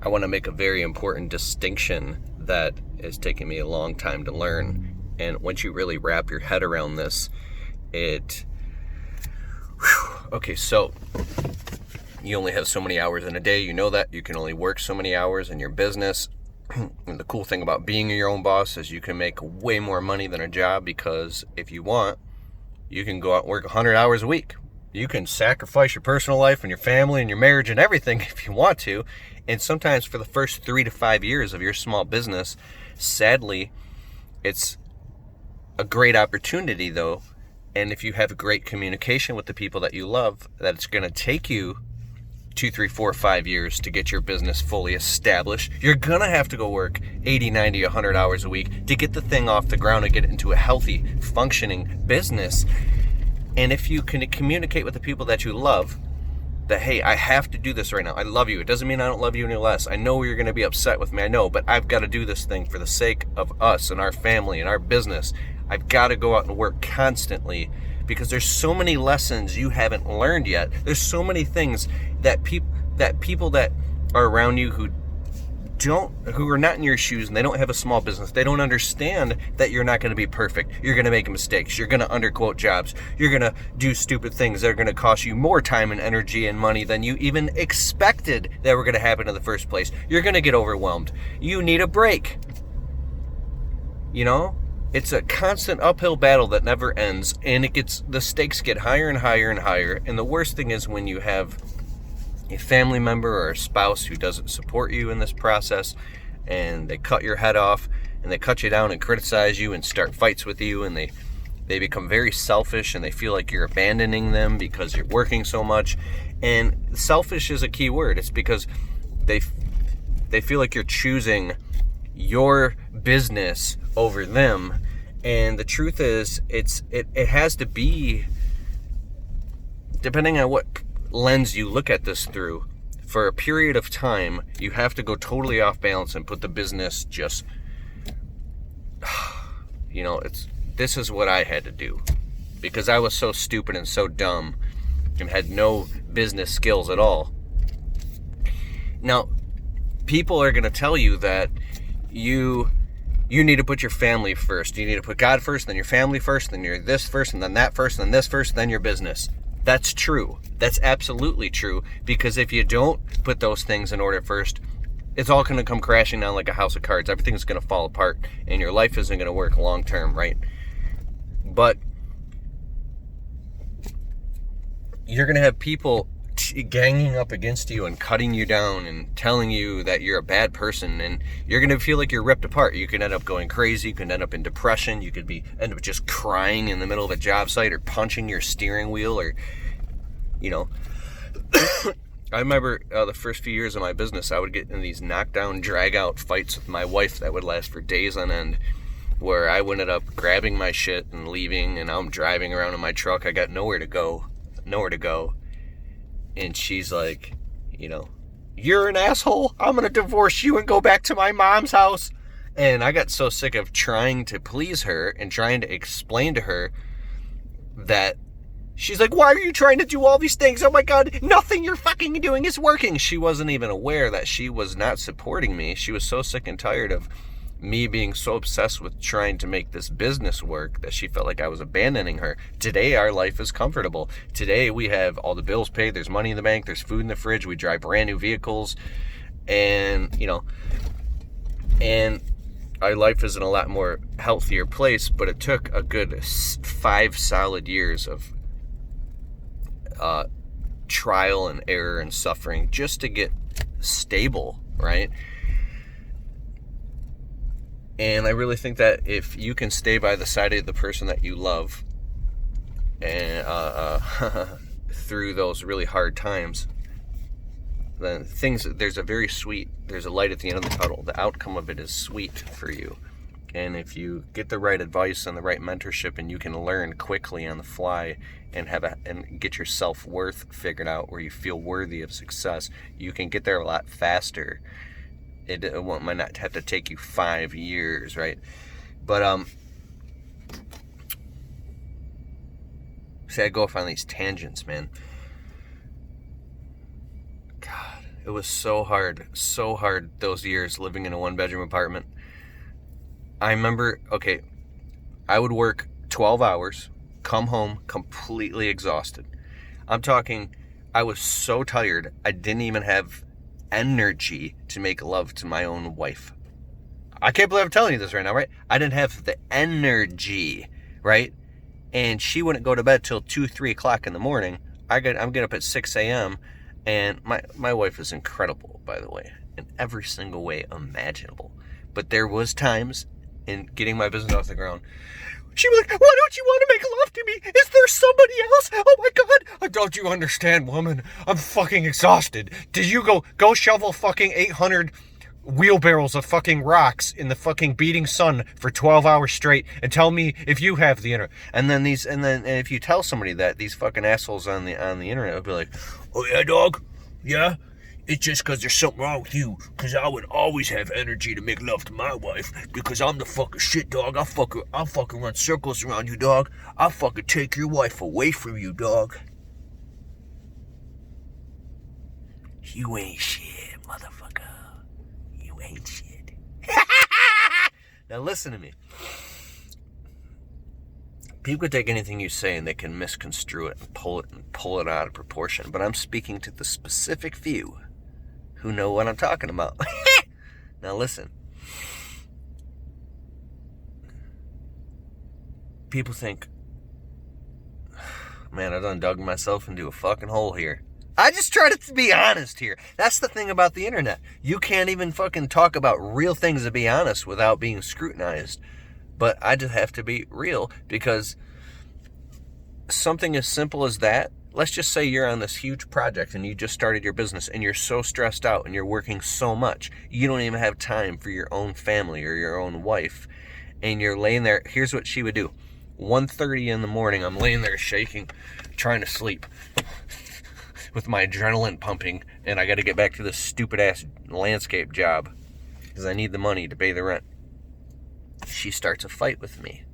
I want to make a very important distinction that is taking me a long time to learn. And once you really wrap your head around this, okay, so you only have so many hours in a day. You know that. You can only work so many hours in your business. And the cool thing about being your own boss is you can make way more money than a job, because if you want, you can go out and work 100 hours a week. You can sacrifice your personal life and your family and your marriage and everything if you want to. And sometimes for the first 3 to 5 years of your small business, sadly, it's a great opportunity though. And if you have great communication with the people that you love, that it's going to take you 2, 3, 4, 5 years to get your business fully established. You're going to have to go work 80, 90, 100 hours a week to get the thing off the ground and get it into a healthy, functioning business. And if you can communicate with the people that you love that, hey, I have to do this right now. I love you. It doesn't mean I don't love you any less. I know you're going to be upset with me. I know, but I've got to do this thing for the sake of us and our family and our business. I've got to go out and work constantly, because there's so many lessons you haven't learned yet. There's so many things that people that are around you who are not in your shoes, and they don't have a small business, they don't understand that you're not going to be perfect. You're going to make mistakes. You're going to underquote jobs. You're going to do stupid things that are going to cost you more time and energy and money than you even expected that were going to happen in the first place. You're going to get overwhelmed. You need a break. You know? It's a constant uphill battle that never ends, and the stakes get higher and higher and higher. And the worst thing is when you have a family member or a spouse who doesn't support you in this process, and they cut your head off, and they cut you down and criticize you and start fights with you, and they become very selfish, and they feel like you're abandoning them because you're working so much. And selfish is a key word. It's because they feel like you're choosing your business over them. And the truth is, it has to be, depending on what lens you look at this through, for a period of time, you have to go totally off balance and put the business just, this is what I had to do, because I was so stupid and so dumb and had no business skills at all. Now, people are going to tell you that you need to put your family first. You need to put God first, then your family first, then your this first, and then that first, and then this first, then your business. That's true. That's absolutely true. Because if you don't put those things in order first, it's all going to come crashing down like a house of cards. Everything's going to fall apart, and your life isn't going to work long term, right? But you're going to have people ganging up against you and cutting you down and telling you that you're a bad person, and you're going to feel like you're ripped apart. You can end up going crazy. You can end up in depression. You could end up just crying in the middle of a job site, or punching your steering wheel, or I remember the first few years of my business, I would get in these knockdown, drag-out fights with my wife that would last for days on end, where I ended up grabbing my shit and leaving, and I'm driving around in my truck. I got nowhere to go. And she's like, you're an asshole. I'm going to divorce you and go back to my mom's house. And I got so sick of trying to please her and trying to explain to her that she's like, why are you trying to do all these things? Oh my God, nothing you're fucking doing is working. She wasn't even aware that she was not supporting me. She was so sick and tired of me being so obsessed with trying to make this business work that she felt like I was abandoning her. Today, our life is comfortable. Today, we have all the bills paid. There's money in the bank. There's food in the fridge. We drive brand new vehicles. And, and our life is in a lot more healthier place, but it took a good 5 solid years of trial and error and suffering just to get stable, right? And I really think that if you can stay by the side of the person that you love and through those really hard times, then there's a light at the end of the tunnel. The outcome of it is sweet for you. And if you get the right advice and the right mentorship, and you can learn quickly on the fly and and get your self-worth figured out where you feel worthy of success, you can get there a lot faster. It might not have to take you 5 years, right? But see, I go off on these tangents, man. God, It was so hard those years living in a 1-bedroom apartment. I remember, okay, I would work 12 hours, come home completely exhausted. I'm talking, I was so tired, I didn't even have energy to make love to my own wife. I can't believe I'm telling you this right now, right? I didn't have the energy, right? And she wouldn't go to bed till 2, 3 o'clock in the morning. I'm getting up at 6 a.m., and my wife is incredible, by the way, in every single way imaginable. But there was times in getting my business off the ground, she was like, why don't you want to make love to me? Is there somebody else? Oh my God. Don't you understand, woman? I'm fucking exhausted. Did you go shovel fucking 800 wheelbarrows of fucking rocks in the fucking beating sun for 12 hours straight and tell me if you have the internet? And then if you tell somebody that, these fucking assholes on the internet will be like, oh yeah, dog? Yeah? It's just because there's something wrong with you, because I would always have energy to make love to my wife, because I'm the fucking shit, dog. I'll fucking run circles around you, dog. I'll fucking take your wife away from you, dog. You ain't shit, motherfucker. You ain't shit. Now listen to me. People can take anything you say and they can misconstrue it and pull it out of proportion, but I'm speaking to the specific few who know what I'm talking about. Now listen. People think, man, I done dug myself into a fucking hole here. I just try to be honest here. That's the thing about the internet. You can't even fucking talk about real things to be honest without being scrutinized. But I just have to be real, because something as simple as that, let's just say you're on this huge project and you just started your business and you're so stressed out and you're working so much, you don't even have time for your own family or your own wife. And you're laying there. Here's what she would do. 1:30 in the morning, I'm laying there shaking, trying to sleep with my adrenaline pumping, and I got to get back to this stupid ass landscape job because I need the money to pay the rent. She starts a fight with me.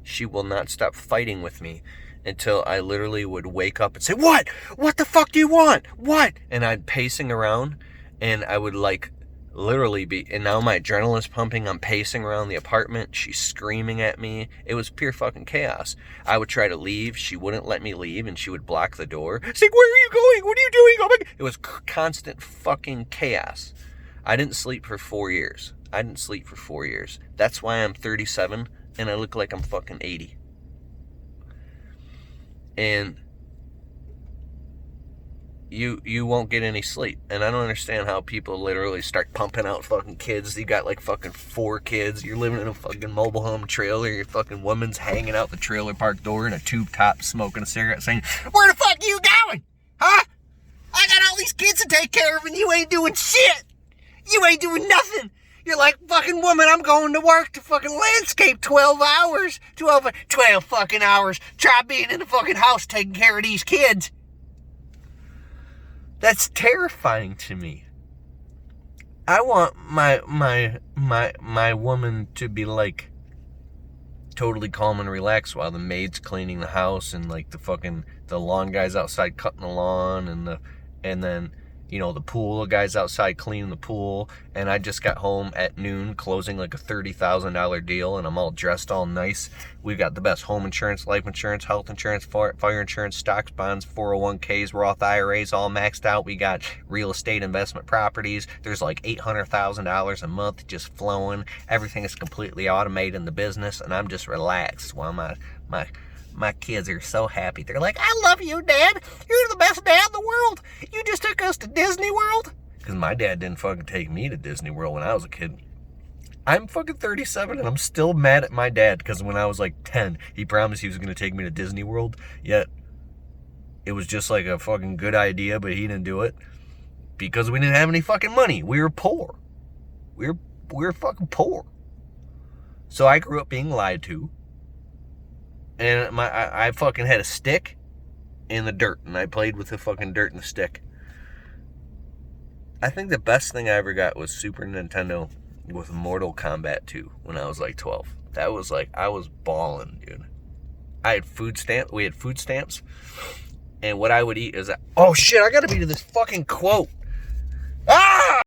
She will not stop fighting with me until I literally would wake up and say, what? What the fuck do you want? What? And I'd pacing around, and I would literally be, and now my adrenaline's pumping, I'm pacing around the apartment, she's screaming at me. It was pure fucking chaos. I would try to leave, she wouldn't let me leave, and she would block the door. She's like, where are you going? What are you doing? Oh my God. It was constant fucking chaos. I didn't sleep for 4 years. That's why I'm 37 and I look like I'm fucking 80. And you won't get any sleep. And I don't understand how people literally start pumping out fucking kids. You got like fucking 4 kids. You're living in a fucking mobile home trailer. Your fucking woman's hanging out the trailer park door in a tube top smoking a cigarette saying, where the fuck are you going? Huh? I got all these kids to take care of and you ain't doing shit. You ain't doing nothing. You're like, fucking woman, I'm going to work to fucking landscape 12 hours. 12 fucking hours. Try being in the fucking house taking care of these kids. That's terrifying to me. I want my woman to be like totally calm and relaxed while the maid's cleaning the house and like the lawn guy's outside cutting the lawn and then the pool guy's outside cleaning the pool, and I just got home at noon closing like a $30,000 deal, and I'm all dressed all nice. We've got the best home insurance, life insurance, health insurance, fire insurance, stocks, bonds, 401ks, Roth IRAs all maxed out. We got real estate investment properties. There's like $800,000 a month just flowing. Everything is completely automated in the business, and I'm just relaxed while my kids are so happy. They're like, I love you, Dad. You're the best dad in the world. You just took us to Disney World. Because my dad didn't fucking take me to Disney World when I was a kid. I'm fucking 37 and I'm still mad at my dad because when I was like 10, he promised he was going to take me to Disney World. Yet, it was just like a fucking good idea, but he didn't do it. Because we didn't have any fucking money. We were poor. We were fucking poor. So I grew up being lied to. And I fucking had a stick in the dirt, and I played with the fucking dirt and the stick. I think the best thing I ever got was Super Nintendo with Mortal Kombat 2 when I was like 12. That was like, I was balling, dude. We had food stamps, and what I would eat is oh shit, I gotta be to this fucking quote.